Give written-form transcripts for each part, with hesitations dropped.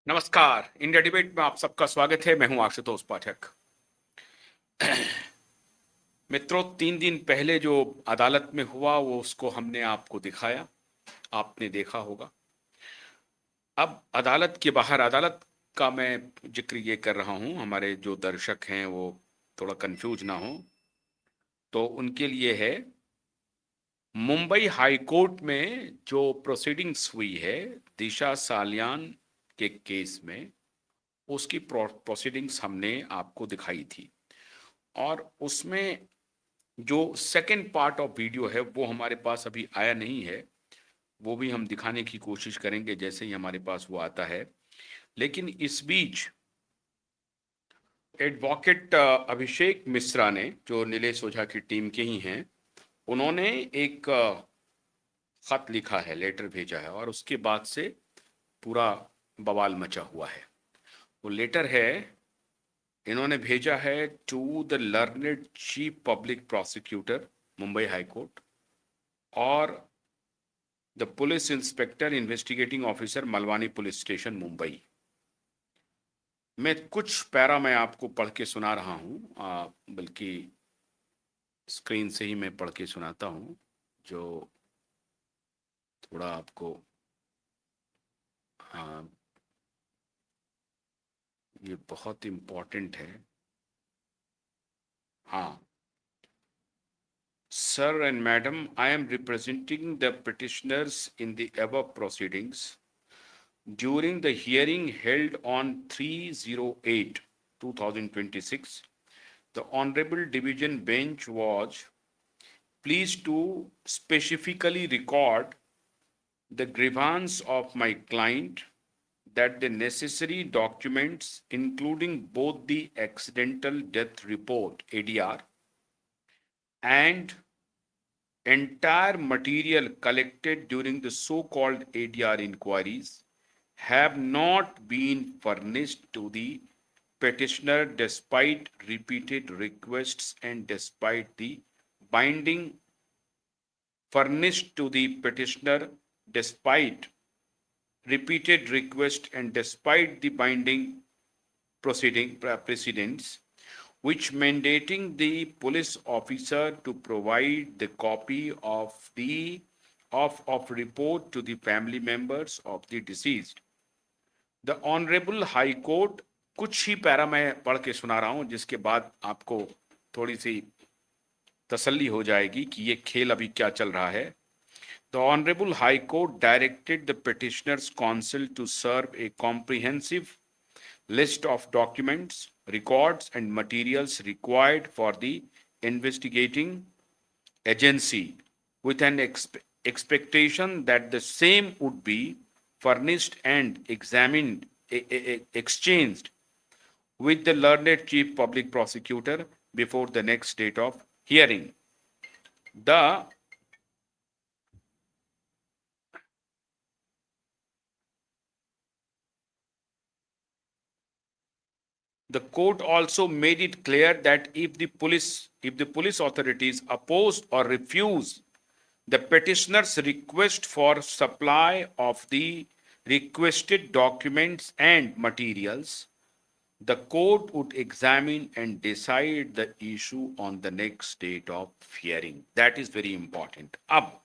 नमस्कार। India debate में आप सबका स्वागत है। मैं हूं आशुतोष पाठक। मित्रों, 3 दिन पहले जो अदालत में हुआ वो उसको हमने आपको दिखाया, आपने देखा होगा। अब अदालत के बाहर अदालत का मैं जिक्र ये कर रहा हूं, हमारे जो दर्शक हैं वो थोड़ा कंफ्यूज ना हो, तो उनके लिए है। मुंबई हाई कोर्ट में जो प्रोसीडिंग्स हुई है दिशा सालियान के केस में, उसकी प्रोसीडिंग्स हमने आपको दिखाई थी। और उसमें जो सेकंड पार्ट ऑफ वीडियो है वो हमारे पास अभी आया नहीं है, वो भी हम दिखाने की कोशिश करेंगे जैसे ही हमारे पास वो आता है। लेकिन इस बीच एडवोकेट अभिषेक मिश्रा ने, जो नीलेश ओझा की टीम के ही हैं, उन्होंने एक खत लिखा है, लेटर भेजा है, और उसके बाद से पूरा बवाल मचा हुआ है। वो लेटर है, इन्होंने भेजा है to the learned chief public prosecutor Mumbai high court और the police inspector investigating officer Malvani police station Mumbai. मैं कुछ पैरा मैं आपको पढ़ के सुना रहा हूं, बल्कि स्क्रीन से ही मैं पढ़ के सुनाता हूं, जो थोड़ा आपको, हाँ, ये बहुत इम्पोर्टेंट है। हाँ, sir and madam, I am representing the petitioners in the above proceedings. During the hearing held on 3/08/2026, the Honorable Division Bench was pleased to specifically record the grievance of my client that the necessary documents, including both the accidental death report ADR and entire material collected during the so-called ADR inquiries, have not been furnished to the petitioner despite repeated requests and despite the binding furnished to the petitioner despite repeated request and despite the binding precedents, which mandating the police officer to provide the copy of the of report to the family members of the deceased. The honourable high court, कुछ ही para मैं पढ़ के सुना रहा हूं जिसके बाद आपको थोड़ी सी तसल्ली हो जाएगी कि ये खेल अभी क्या चल रहा है। The honourable high court directed the petitioners council to serve a comprehensive list of documents, records, and materials required for the investigating agency with an expectation that the same would be furnished and examined, exchanged with the learned chief public prosecutor before the next date of hearing. The The court also made it clear that if the police authorities oppose or refuse the petitioner's request for supply of the requested documents and materials, the court would examine and decide the issue on the next date of hearing. That is very important. अब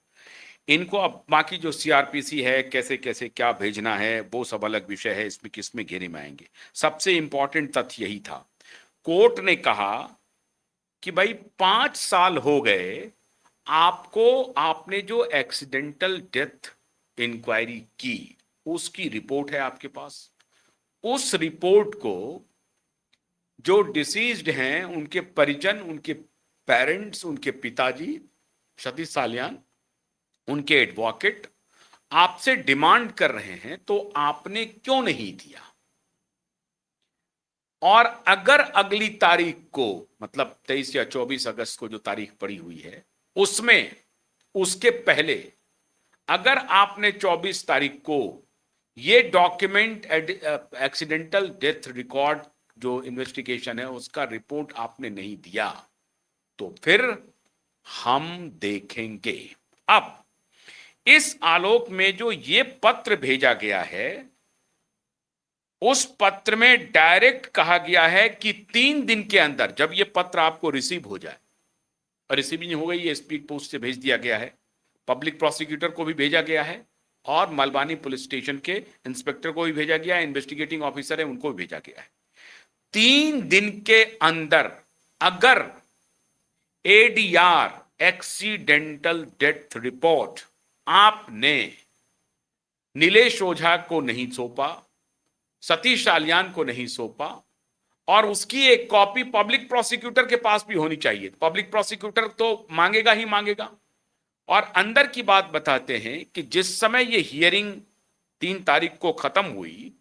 इनको, अब बाकी जो CrPC है, कैसे कैसे क्या भेजना है, वो सब अलग विषय है, इसमें किसमें घेरे में आएंगे। सबसे इंपॉर्टेंट तथ्य यही था। कोर्ट ने कहा कि भाई 5 साल हो गए आपको, आपने जो एक्सीडेंटल डेथ इंक्वायरी की उसकी रिपोर्ट है आपके पास। उस रिपोर्ट को जो डिसीज्ड हैं उनके परिजन, उनके पेरेंट्स, उनके पिताजी सतीश सालियान, उनके एडवोकेट आपसे डिमांड कर रहे हैं, तो आपने क्यों नहीं दिया। और अगर अगली तारीख को, मतलब 23 या 24 अगस्त को जो तारीख पड़ी हुई है, उसमें उसके पहले अगर आपने 24 तारीख को ये डॉक्यूमेंट, एक्सीडेंटल डेथ रिकॉर्ड जो इन्वेस्टिगेशन है उसका रिपोर्ट आपने नहीं दिया, तो फिर हम देखेंगे। अब इस आलोक में जो ये पत्र भेजा गया है, उस पत्र में डायरेक्ट कहा गया है कि 3 दिन के अंदर, जब ये पत्र आपको रिसीव हो जाए, और रिसीविंग हो गई, ये स्पीड पोस्ट से भेज दिया गया है, पब्लिक प्रोसिक्यूटर को भी भेजा गया है, और मलबानी पुलिस स्टेशन के इंस्पेक्टर को भी भेजा गया है, इन्वेस्टिगेटिंग ऑफिसर है उनको भी भेजा गया है। 3 दिन के अंदर अगर एडीआर एक्सीडेंटल डेथ रिपोर्ट आपने नीलेश ओझा को नहीं सौंपा, सतीश आलियान को नहीं सौंपा, और उसकी एक कॉपी पब्लिक प्रोसिक्यूटर के पास भी होनी चाहिए, पब्लिक प्रोसिक्यूटर तो मांगेगा ही मांगेगा। और अंदर की बात बताते हैं कि जिस समय ये हियरिंग 3 तारीख को खत्म हुई,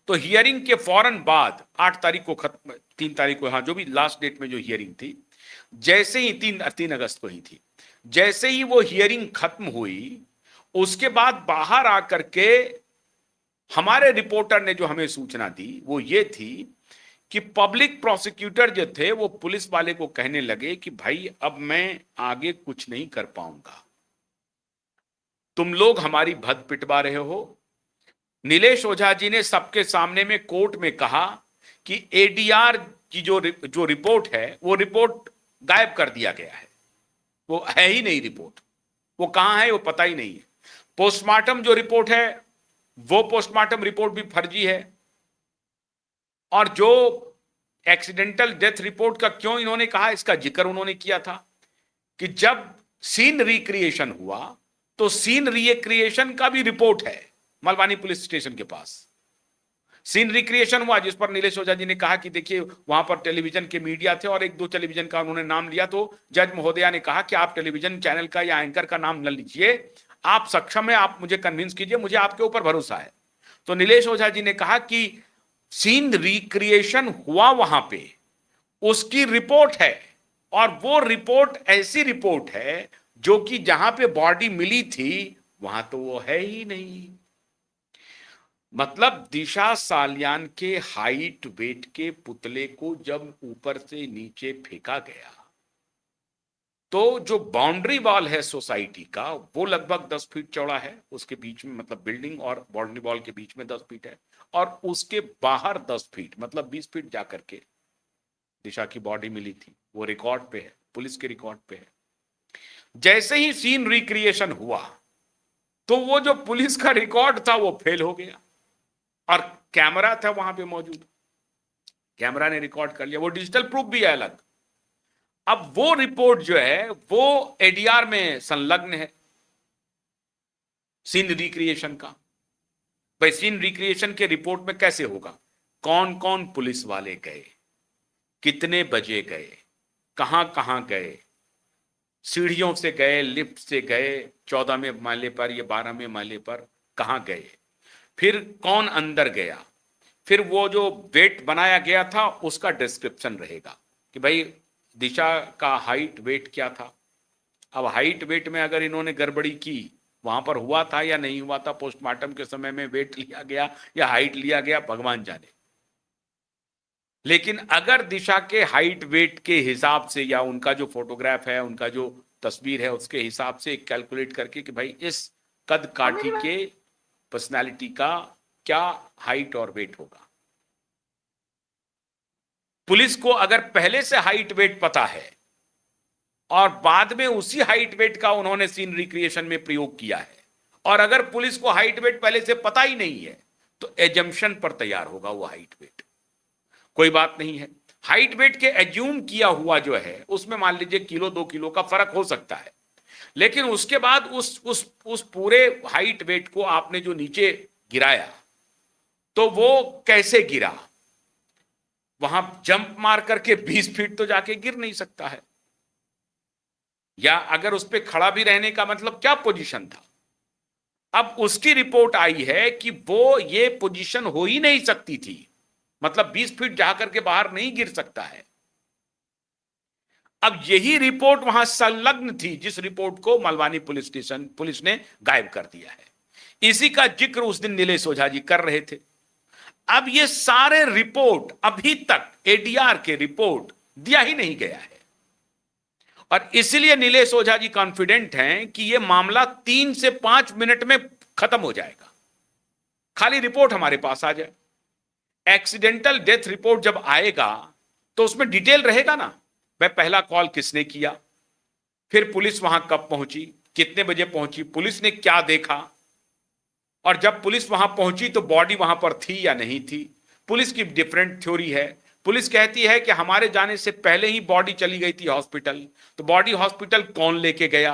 तो हियरिंग के फौरन बाद 8 तारीख को खत्म, 3 तारीख को, हाँ जो भी लास्ट डेट में जो हियरिंग थी, जैसे ही 3 अगस्त को ही थी, जैसे ही वो हियरिंग खत्म हुई, उसके बाद बाहर आकर के हमारे रिपोर्टर ने जो हमें सूचना दी वो ये थी कि पब्लिक प्रोसिक्यूटर जो थे वो पुलिस वाले को कहने लगे कि भाई अब मैं आगे कुछ नहीं कर पाऊंगा, तुम लोग हमारी भद पिटवा रहे हो। नीलेश ओझा जी ने सबके सामने में कोर्ट में कहा कि एडीआर की जो रिपोर्ट है वो रिपोर्ट गायब कर दिया गया है, वो है ही नहीं रिपोर्ट, वो कहां है वो पता ही नहीं है। पोस्टमार्टम जो रिपोर्ट है वो पोस्टमार्टम रिपोर्ट भी फर्जी है। और जो एक्सीडेंटल डेथ रिपोर्ट का क्यों इन्होंने कहा, इसका जिक्र उन्होंने किया था कि जब सीन रिक्रिएशन हुआ तो सीन रिक्रिएशन का भी रिपोर्ट है मलबानी पुलिस स्टेशन के पास। सीन रिक्रिएशन हुआ जिस पर नीलेश ओझा जी ने कहा कि देखिए वहां पर टेलीविजन के मीडिया थे और 1-2 टेलीविजन का उन्होंने नाम लिया, तो जज महोदया ने कहा कि आप टेलीविजन चैनल का या एंकर का नाम न लीजिए, आप सक्षम है, आप मुझे कन्विंस कीजिए, मुझे आपके ऊपर भरोसा है। तो नीलेश ओझा जी ने कहा कि सीन रिक्रिएशन हुआ वहां पे, उसकी रिपोर्ट है, और वो रिपोर्ट ऐसी रिपोर्ट है जो कि जहां पे बॉडी मिली थी वहां तो वो है ही नहीं। मतलब दिशा सालियान के हाइट वेट के पुतले को जब ऊपर से नीचे फेंका गया तो जो बाउंड्री वॉल है सोसाइटी का वो लगभग 10 फीट चौड़ा है, उसके बीच में मतलब बिल्डिंग और बाउंड्री वॉल के बीच में 10 फीट है, और उसके बाहर 10 फीट मतलब 20 फीट जाकर के दिशा की बॉडी मिली थी। वो रिकॉर्ड पे है, पुलिस के रिकॉर्ड पे है। जैसे ही सीन रिक्रिएशन हुआ तो वो जो पुलिस का रिकॉर्ड था वो फेल हो गया, और कैमरा था वहां पे मौजूद, कैमरा ने रिकॉर्ड कर लिया, वो डिजिटल प्रूफ भी है अलग। अब वो रिपोर्ट जो है वो एडीआर में संलग्न है सीन रिक्रिएशन का। भाई सीन रिक्रिएशन के रिपोर्ट में कैसे होगा, कौन कौन पुलिस वाले गए, कितने बजे गए, कहां कहां गए, सीढ़ियों से गए, लिफ्ट से गए, 14वें माले पर या 12वें माले पर कहां गए, फिर कौन अंदर गया, फिर वो जो वेट बनाया गया था उसका डिस्क्रिप्शन रहेगा कि भाई दिशा का हाइट वेट क्या था। अब हाइट वेट में अगर इन्होंने गड़बड़ी की, वहां पर हुआ था या नहीं हुआ था, पोस्टमार्टम के समय में वेट लिया गया या हाइट लिया गया, भगवान जाने। लेकिन अगर दिशा के हाइट वेट के हिसाब से या उनका जो फोटोग्राफ है, उनका जो तस्वीर है उसके हिसाब से कैलकुलेट करके कि भाई इस कद काठी के पर्सनालिटी का क्या हाइट और वेट होगा, पुलिस को अगर पहले से हाइट वेट पता है और बाद में उसी हाइट वेट का उन्होंने सीन रिक्रिएशन में प्रयोग किया है, और अगर पुलिस को हाइट वेट पहले से पता ही नहीं है तो एजम्पशन पर तैयार होगा वो हाइट वेट, कोई बात नहीं है। हाइट वेट के एज्यूम किया हुआ जो है उसमें मान लीजिए किलो 2 किलो का फर्क हो सकता है, लेकिन उसके बाद उस पूरे हाइट वेट को आपने जो नीचे गिराया तो वो कैसे गिरा, वहां जंप मार करके 20 फीट तो जाके गिर नहीं सकता है, या अगर उस पर खड़ा भी रहने का मतलब क्या पोजीशन था। अब उसकी रिपोर्ट आई है कि वो ये पोजीशन हो ही नहीं सकती थी, मतलब 20 फीट जाकर के बाहर नहीं गिर सकता है। अब यही रिपोर्ट वहां संलग्न थी जिस रिपोर्ट को मलबानी पुलिस ने गायब कर दिया है। इसी का जिक्र उस दिन नीलेश ओझा जी कर रहे थे। अब ये सारे रिपोर्ट अभी तक एडीआर के रिपोर्ट दिया ही नहीं गया है, और इसलिए नीलेश ओझा जी कॉन्फिडेंट हैं कि यह मामला 3 से 5 मिनट में खत्म हो जाएगा, खाली रिपोर्ट हमारे पास आ जाए। एक्सीडेंटल डेथ रिपोर्ट जब आएगा तो उसमें डिटेल रहेगा ना, भाई पहला कॉल किसने किया, फिर पुलिस वहां कब पहुंची, कितने बजे पहुंची, पुलिस ने क्या देखा, और जब पुलिस वहां पहुंची तो बॉडी वहां पर थी या नहीं थी। पुलिस की डिफरेंट थ्योरी है। पुलिस कहती है कि हमारे जाने से पहले ही बॉडी चली गई थी हॉस्पिटल। तो बॉडी हॉस्पिटल कौन लेके गया,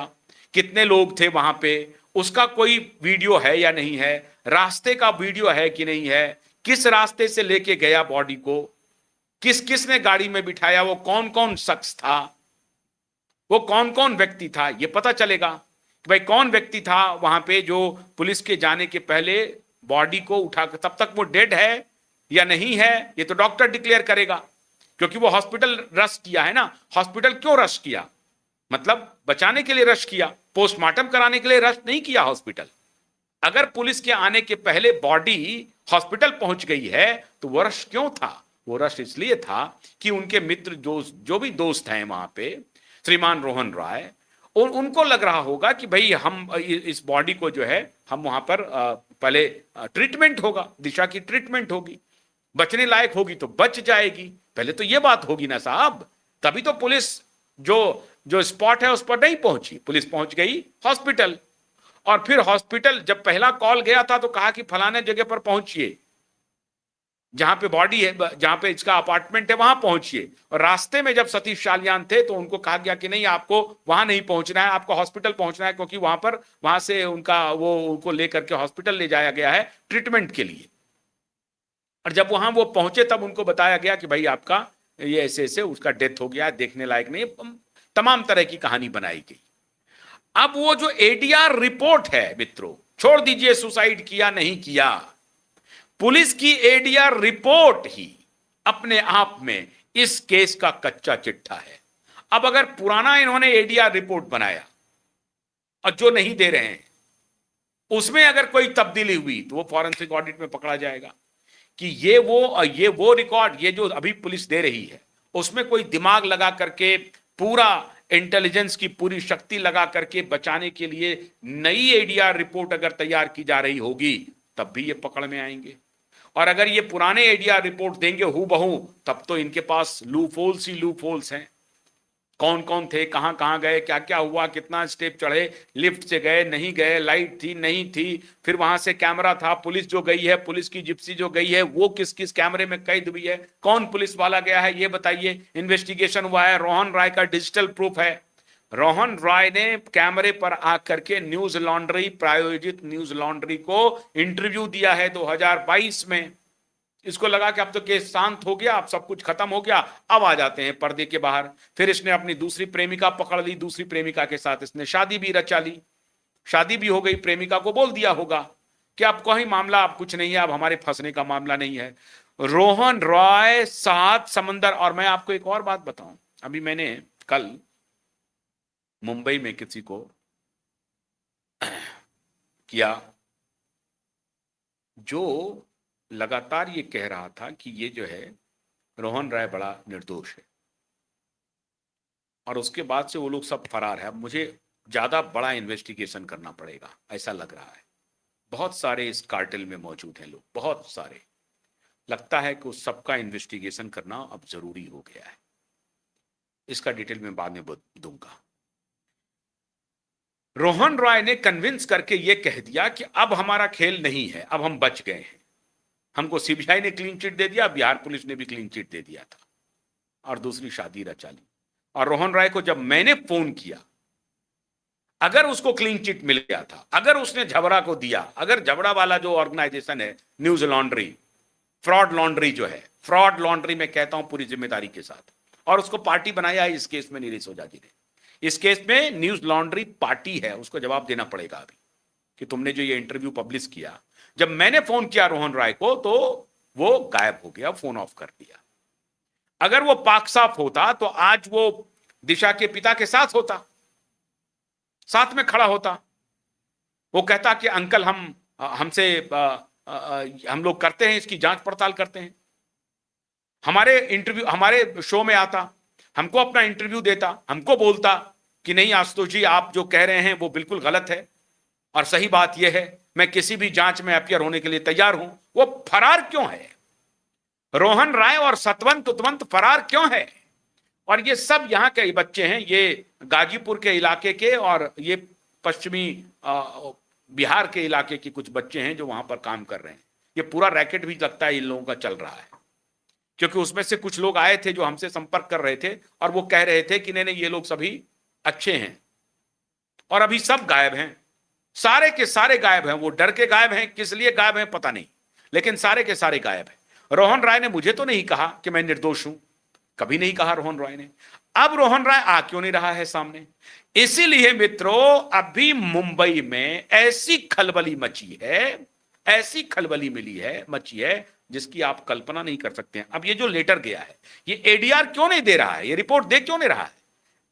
कितने लोग थे वहां पे, उसका कोई वीडियो है या नहीं है, रास्ते का वीडियो है कि नहीं है, किस रास्ते से लेके गया बॉडी को, किस किस ने गाड़ी में बिठाया, वो कौन कौन शख्स था, वो कौन कौन व्यक्ति था, ये पता चलेगा कि भाई कौन व्यक्ति था वहां पे जो पुलिस के जाने के पहले बॉडी को उठा, तब तक वो डेड है या नहीं है ये तो डॉक्टर डिक्लेयर करेगा, क्योंकि वो हॉस्पिटल रश किया है ना। हॉस्पिटल क्यों रश किया, मतलब बचाने के लिए रश किया, पोस्टमार्टम कराने के लिए रश नहीं किया हॉस्पिटल। अगर पुलिस के आने के पहले बॉडी हॉस्पिटल पहुंच गई है तो वो रश क्यों था, वो रश इसलिए था कि उनके मित्र जो भी दोस्त हैं वहां पे, श्रीमान रोहन राय, उनको लग रहा होगा कि भाई हम इस बॉडी को जो है हम वहां पर पहले ट्रीटमेंट होगा, दिशा की ट्रीटमेंट होगी, बचने लायक होगी तो बच जाएगी, पहले तो ये बात होगी ना साहब। तभी तो पुलिस जो जो स्पॉट है उस पर नहीं पहुंची, पुलिस पहुंच गई हॉस्पिटल। और फिर हॉस्पिटल जब पहला कॉल गया था तो कहा कि फलाने जगह पर पहुंचिए, जहां पे बॉडी है, जहां पे इसका अपार्टमेंट है वहां पहुंचिए। और रास्ते में जब सतीश चालियान थे तो उनको कहा गया कि नहीं, आपको वहां नहीं पहुंचना है, आपको हॉस्पिटल पहुंचना है, क्योंकि वहां से उनको लेकर के हॉस्पिटल ले जाया गया है ट्रीटमेंट के लिए। और जब वहां वो पहुंचे तब उनको बताया गया कि भाई आपका ये ऐसे ऐसे उसका डेथ हो गया, देखने लायक नहीं, तमाम तरह की कहानी बनाई गई। अब वो जो एडीआर रिपोर्ट है मित्रों, छोड़ दीजिए सुसाइड किया नहीं किया, पुलिस की एडीआर रिपोर्ट ही अपने आप में इस केस का कच्चा चिट्ठा है। अब अगर पुराना इन्होंने एडीआर रिपोर्ट बनाया और जो नहीं दे रहे हैं उसमें अगर कोई तब्दीली हुई तो वो फॉरेंसिक ऑडिट में पकड़ा जाएगा कि ये वो रिकॉर्ड, ये जो अभी पुलिस दे रही है उसमें कोई दिमाग लगा करके, पूरा इंटेलिजेंस की पूरी शक्ति लगा करके बचाने के लिए नई एडीआर रिपोर्ट अगर तैयार की जा रही होगी तब भी ये पकड़ में आएंगे। और अगर ये पुराने एडीआर रिपोर्ट देंगे हूबहू तब तो इनके पास लूपहोल्स ही लूपहोल्स हैं। कौन कौन थे, कहां कहां गए, क्या क्या हुआ, कितना स्टेप चढ़े, लिफ्ट से गए नहीं गए, लाइट थी नहीं थी, फिर वहां से कैमरा था, पुलिस जो गई है, पुलिस की जिप्सी जो गई है वो किस किस कैमरे में कैद हुई है, कौन पुलिस वाला गया है ये बताइए। इन्वेस्टिगेशन हुआ है, रोहन राय का डिजिटल प्रूफ है, रोहन राय ने कैमरे पर आकर के न्यूज लॉन्ड्री, प्रायोजित न्यूज लॉन्ड्री को इंटरव्यू दिया है 2022 में। इसको लगा कि अब तो केस शांत हो गया, अब सब कुछ खत्म हो गया, अब आ जाते हैं पर्दे के बाहर। फिर इसने अपनी दूसरी प्रेमिका पकड़ ली, दूसरी प्रेमिका के साथ इसने शादी भी रचा ली, शादी भी हो गई। प्रेमिका को बोल दिया होगा कि अब कोई मामला, अब कुछ नहीं है, अब हमारे फंसने का मामला नहीं है। रोहन रॉय 7 समंदर। और मैं आपको एक और बात बताऊं, अभी मैंने कल मुंबई में किसी को किया जो लगातार ये कह रहा था कि ये जो है रोहन राय बड़ा निर्दोष है, और उसके बाद से वो लोग सब फरार है। अब मुझे ज्यादा बड़ा इन्वेस्टिगेशन करना पड़ेगा ऐसा लग रहा है। बहुत सारे इस कार्टेल में मौजूद हैं लोग, बहुत सारे। लगता है कि उस सबका इन्वेस्टिगेशन करना अब जरूरी हो गया है। इसका डिटेल में बाद में दूंगा। रोहन रॉय ने कन्विंस करके ये कह दिया कि अब हमारा खेल नहीं है, अब हम बच गए हैं। हमको सीबीआई ने क्लीन चिट दे दिया, बिहार पुलिस ने भी क्लीन चिट दे दिया था, और दूसरी शादी रचा ली। और रोहन राय को जब मैंने फोन किया, अगर उसको क्लीन चिट मिल गया था, अगर उसने झबरा को दिया, अगर झबरा वाला जो ऑर्गेनाइजेशन है न्यूज लॉन्ड्री, फ्रॉड लॉन्ड्री जो है, फ्रॉड लॉन्ड्री में कहता हूं पूरी जिम्मेदारी के साथ, और उसको पार्टी बनाया है इस केस में नीलेश ओझा जी ने। इस केस में न्यूज लॉन्ड्री पार्टी है, उसको जवाब देना पड़ेगा अभी कि तुमने जो ये इंटरव्यू पब्लिश किया। जब मैंने फोन किया रोहन राय को तो वो गायब हो गया, फोन ऑफ कर दिया। अगर वो पाक साफ होता तो आज वो दिशा के पिता के साथ होता, साथ में खड़ा होता। वो कहता कि अंकल हम लोग करते हैं, इसकी जांच पड़ताल करते हैं। हमारे इंटरव्यू, हमारे शो में आता, हमको अपना इंटरव्यू देता, हमको बोलता कि नहीं आशुतोष जी आप जो कह रहे हैं वो बिल्कुल गलत है और सही बात यह है। मैं किसी भी जांच में अपियर होने के लिए तैयार हूं, वो फरार क्यों है? रोहन राय और सतवंत उतवंत फरार क्यों है? और ये सब यहाँ के बच्चे हैं, ये गाजीपुर के इलाके के और ये पश्चिमी बिहार के इलाके के कुछ बच्चे हैं जो वहां पर काम कर रहे हैं। ये पूरा रैकेट भी लगता है इन लोगों का चल रहा है, क्योंकि उसमें से कुछ लोग आए थे जो हमसे संपर्क कर रहे थे और वो कह रहे थे कि नहीं नहीं, ये लोग सभी अच्छे हैं, और अभी सब गायब हैं, सारे के सारे गायब हैं। वो डर के गायब हैं, किस लिए गायब हैं पता नहीं, लेकिन सारे के सारे गायब हैं। रोहन राय ने मुझे तो नहीं कहा कि मैं निर्दोष हूं, कभी नहीं कहा रोहन राय ने। अब रोहन राय आ क्यों नहीं रहा है सामने? इसीलिए मित्रों, अभी मुंबई में ऐसी खलबली मची है, ऐसी खलबली मची है जिसकी आप कल्पना नहीं कर सकते हैं। अब ये जो लेटर गया है, ये एडीआर क्यों नहीं दे रहा है, ये रिपोर्ट दे क्यों नहीं रहा है?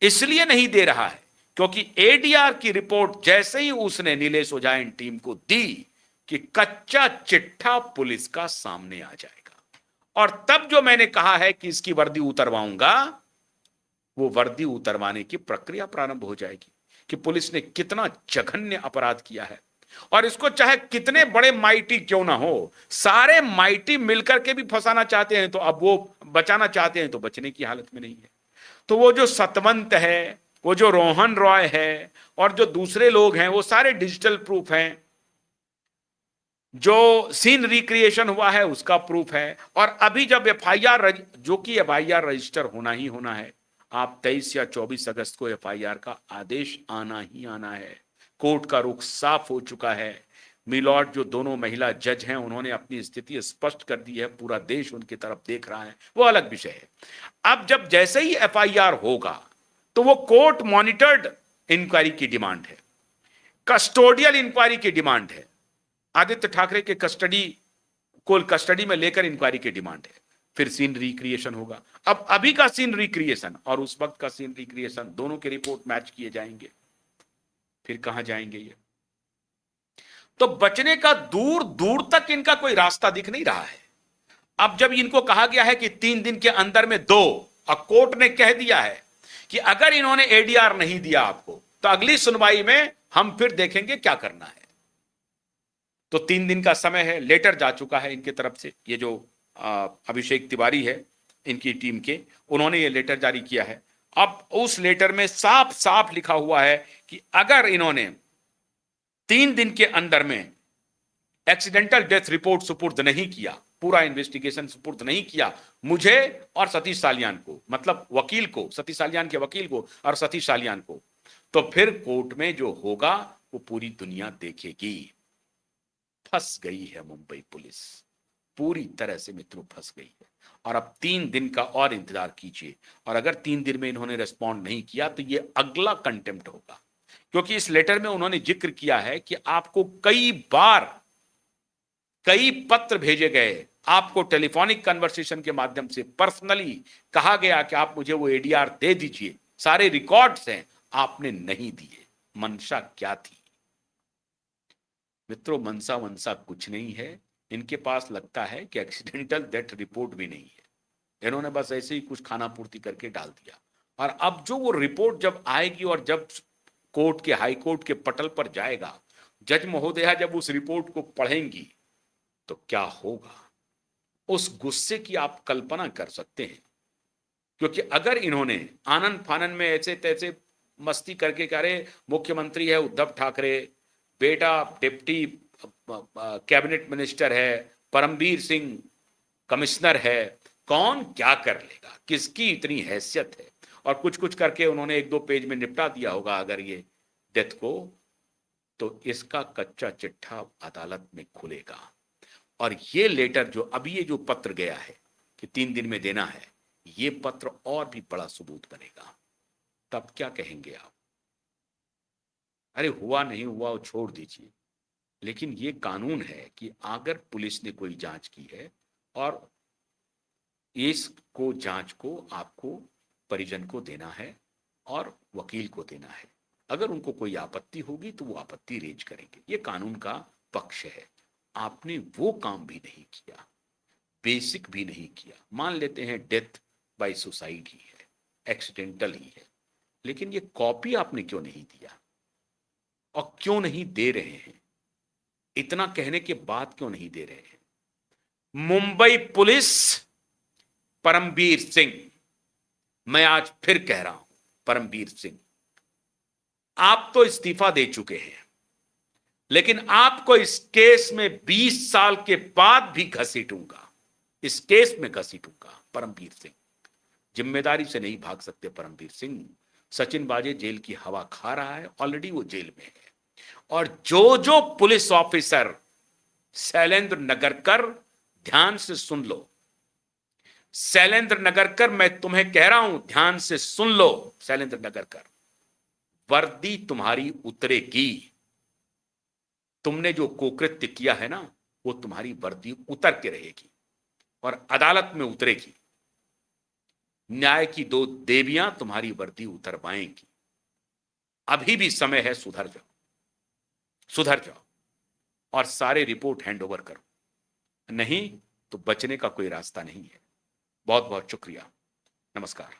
इसलिए नहीं दे रहा है क्योंकि एडीआर की रिपोर्ट जैसे ही उसने नीलेश ओझाइन टीम को दी कि कच्चा चिट्ठा पुलिस का सामने आ जाएगा, और तब जो मैंने कहा है कि इसकी वर्दी उतरवाऊंगा, वो वर्दी उतरवाने की प्रक्रिया प्रारंभ हो जाएगी कि पुलिस ने कितना जघन्य अपराध किया है। और इसको चाहे कितने बड़े माइटी क्यों ना हो, सारे माइटी मिलकर के भी फंसाना चाहते हैं, तो अब वो बचाना चाहते हैं तो बचने की हालत में नहीं है। तो वो जो सतवंत है, वो जो रोहन रॉय है, और जो दूसरे लोग हैं, वो सारे डिजिटल प्रूफ हैं। जो सीन रिक्रिएशन हुआ है उसका प्रूफ है। और अभी जब एफआईआर, जो कि एफआईआर रजिस्टर होना ही होना है, आप 23 या 24 अगस्त को एफआईआर का आदेश आना ही आना है। कोर्ट का रुख साफ हो चुका है। मिलॉर्ड जो दोनों महिला जज हैं, उन्होंने अपनी स्थिति स्पष्ट कर दी है, पूरा देश उनकी तरफ देख रहा है, वो अलग विषय है। अब जब जैसे ही एफआईआर होगा तो वो कोर्ट मॉनिटर्ड इंक्वायरी की डिमांड है, कस्टोडियल इंक्वायरी की डिमांड है, आदित्य ठाकरे के कस्टडी में लेकर इंक्वायरी की डिमांड है। फिर सीन रिक्रिएशन होगा। अब अभी का सीन रिक्रिएशन और उस वक्त का सीन रिक्रिएशन, दोनों के रिपोर्ट मैच किए जाएंगे, फिर कहां जाएंगे ये? तो बचने का दूर दूर तक इनका कोई रास्ता दिख नहीं रहा है। अब जब इनको कहा गया है कि 3 दिन के अंदर में दो, और कोर्ट ने कह दिया है कि अगर इन्होंने एडीआर नहीं दिया आपको तो अगली सुनवाई में हम फिर देखेंगे क्या करना है। तो 3 दिन का समय है, लेटर जा चुका है इनके तरफ से। ये जो अभिषेक तिवारी है इनकी टीम के, उन्होंने ये लेटर जारी किया है। अब उस लेटर में साफ साफ लिखा हुआ है कि अगर इन्होंने 3 दिन के अंदर में एक्सीडेंटल डेथ रिपोर्ट सुपुर्द नहीं किया, पूरा इन्वेस्टिगेशन सुपुर्द नहीं किया मुझे और सतीश सालियान को, मतलब वकील को, सतीश सालियान के वकील को और सतीश सालियान को, तो फिर कोर्ट में जो होगा वो पूरी दुनिया देखेगी। फंस गई है मुंबई पुलिस, पूरी तरह से मित्रों फंस गई है। और अब 3 दिन का और इंतजार कीजिए, और अगर 3 दिन में इन्होंने रिस्पॉन्ड नहीं किया तो ये अगला कंटेम्प्ट होगा। क्योंकि इस लेटर में उन्होंने जिक्र किया है कि आपको कई बार कई पत्र भेजे गए, आपको टेलीफोनिक कन्वर्सेशन के माध्यम से पर्सनली कहा गया कि आप मुझे वो एडीआर दे दीजिए, सारे रिकॉर्ड्स हैं, आपने नहीं दिए। मंशा क्या थी मित्रों? मनसा वंसा कुछ नहीं है इनके पास। लगता है कि एक्सीडेंटल डेथ रिपोर्ट भी नहीं है, इन्होंने बस ऐसे ही कुछ खाना पूर्ति करके डाल दिया। और अब जो वो रिपोर्ट जब आएगी और जब कोर्ट के, हाई कोर्ट के पटल पर जाएगा, जज महोदया जब उस रिपोर्ट को पढ़ेंगी तो क्या होगा, उस गुस्से की आप कल्पना कर सकते हैं। क्योंकि अगर इन्होंने आनंद फानन में ऐसे तैसे मस्ती करके कह रहे मुख्यमंत्री है उद्धव ठाकरे, बेटा डिप्टी कैबिनेट मिनिस्टर है, परमवीर सिंह कमिश्नर है, कौन क्या कर लेगा, किसकी इतनी हैसियत है, और कुछ कुछ करके उन्होंने 1-2 पेज में निपटा दिया होगा अगर ये डेथ को, तो इसका कच्चा चिट्ठा अदालत में खुलेगा। और ये लेटर जो अभी, ये जो पत्र गया है कि 3 दिन में देना है, ये पत्र और भी बड़ा सबूत बनेगा। तब क्या कहेंगे आप? अरे हुआ नहीं हुआ वो छोड़ दीजिए, लेकिन ये कानून है कि अगर पुलिस ने कोई जांच की है और इसको, जांच को आपको परिजन को देना है और वकील को देना है। अगर उनको कोई आपत्ति होगी तो वो आपत्ति रेज करेंगे, ये कानून का पक्ष है। आपने वो काम भी नहीं किया, बेसिक भी नहीं किया। मान लेते हैं डेथ बाय सुसाइड ही है, एक्सीडेंटल ही है, लेकिन ये कॉपी आपने क्यों नहीं दिया और क्यों नहीं दे रहे हैं? इतना कहने के बाद क्यों नहीं दे रहे? मुंबई पुलिस, परमबीर सिंह, मैं आज फिर कह रहा हूं, परमबीर सिंह, आप तो इस्तीफा दे चुके हैं, लेकिन आपको इस केस में 20 साल के बाद भी घसीटूंगा, इस केस में घसीटूंगा। परमबीर सिंह, जिम्मेदारी से नहीं भाग सकते परमबीर सिंह। सचिन वाजे जेल की हवा खा रहा है, ऑलरेडी वो जेल में है। और जो जो पुलिस ऑफिसर, शैलेंद्र नगरकर, ध्यान से सुन लो, शैलेंद्र नगरकर, मैं तुम्हें कह रहा हूं, ध्यान से सुन लो शैलेंद्र नगरकर, वर्दी तुम्हारी उतरेगी। तुमने जो कुकृत्य किया है ना, वो तुम्हारी वर्दी उतर के रहेगी और अदालत में उतरेगी। न्याय की दो देवियां तुम्हारी वर्दी उतरवाएंगी। अभी भी समय है, सुधर जाओ, सुधर जाओ और सारे रिपोर्ट हैंड ओवर करो, नहीं तो बचने का कोई रास्ता नहीं है। बहुत बहुत शुक्रिया, नमस्कार।